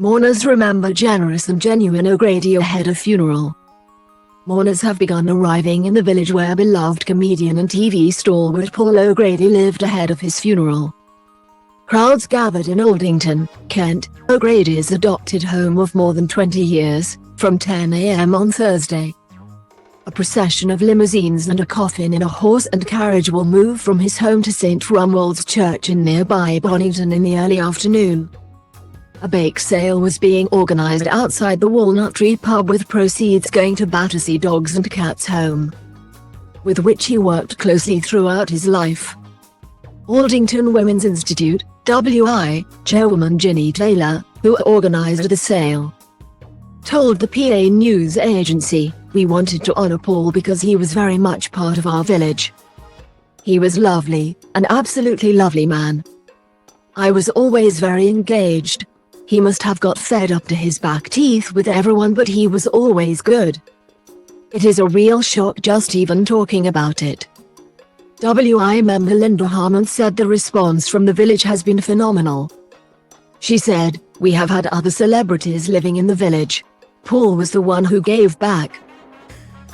Mourners remember generous and genuine O'Grady ahead of funeral. Mourners have begun arriving in the village where beloved comedian and TV stalwart Paul O'Grady lived ahead of his funeral. Crowds gathered in Aldington, Kent, O'Grady's adopted home of more than 20 years, from 10 a.m. on Thursday. A procession of limousines and a coffin in a horse and carriage will move from his home to St. Rumwold's church in nearby Bonnington in the early afternoon. A bake sale was being organised outside the Walnut Tree pub with proceeds going to Battersea Dogs and Cats Home, with which he worked closely throughout his life. Aldington Women's Institute, WI, chairwoman Ginny Taylor, who organised the sale, told the PA news agency, "We wanted to honour Paul because he was very much part of our village. He was lovely, an absolutely lovely man. I was always very engaged. He must have got fed up to his back teeth with everyone, but he was always good. It is a real shock just even talking about it." WI member Linda Harmon said the response from the village has been phenomenal. She said, "We have had other celebrities living in the village. Paul was the one who gave back."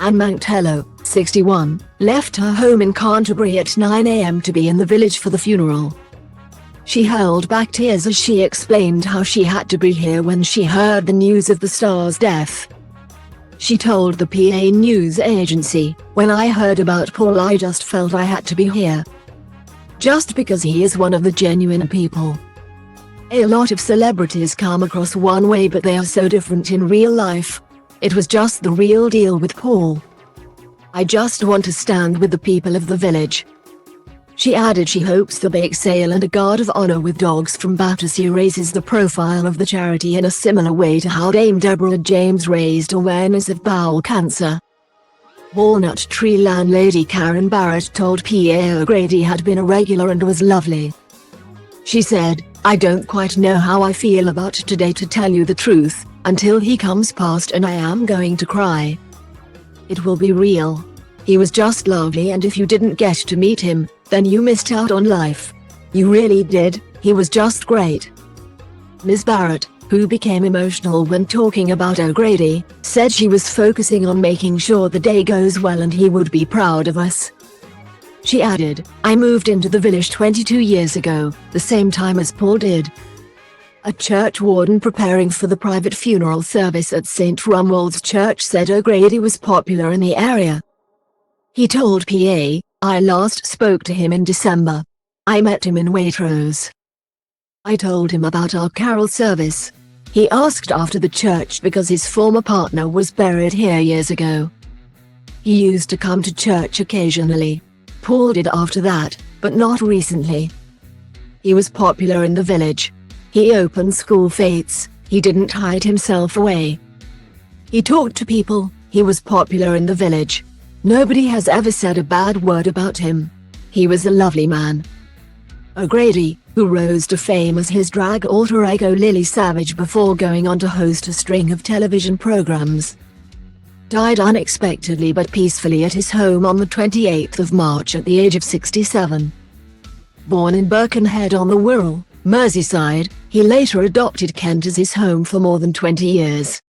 Anne Mantello, 61, left her home in Canterbury at 9 a.m. to be in the village for the funeral. She held back tears as she explained how she had to be here when she heard the news of the star's death. She told the PA news agency, "When I heard about Paul, I just felt I had to be here. Just because he is one of the genuine people. A lot of celebrities come across one way, but they are so different in real life. It was just the real deal with Paul. I just want to stand with the people of the village." She added she hopes the bake sale and a guard of honour with dogs from Battersea raises the profile of the charity in a similar way to how Dame Deborah James raised awareness of bowel cancer. Walnut Tree landlady Karen Barrett told PA O'Grady had been a regular and was lovely. She said, "I don't quite know how I feel about today, to tell you the truth, until he comes past, and I am going to cry. It will be real. He was just lovely, and if you didn't get to meet him, then you missed out on life. You really did. He was just great." Ms. Barrett, who became emotional when talking about O'Grady, said she was focusing on making sure the day goes well and he would be proud of us. She added, "I moved into the village 22 years ago, the same time as Paul did." A church warden preparing for the private funeral service at St. Rumwold's Church said O'Grady was popular in the area. He told PA, "I last spoke to him in December. I met him in Waitrose. I told him about our carol service. He asked after the church because his former partner was buried here years ago. He used to come to church occasionally. Paul did after that, but not recently. He was popular in the village. He opened school fetes. He didn't hide himself away. He talked to people. He was popular in the village. Nobody has ever said a bad word about him. He was a lovely man." O'Grady, who rose to fame as his drag alter ego Lily Savage before going on to host a string of television programs, died unexpectedly but peacefully at his home on the 28th of March at the age of 67. Born in Birkenhead on the Wirral, Merseyside, he later adopted Kent as his home for more than 20 years.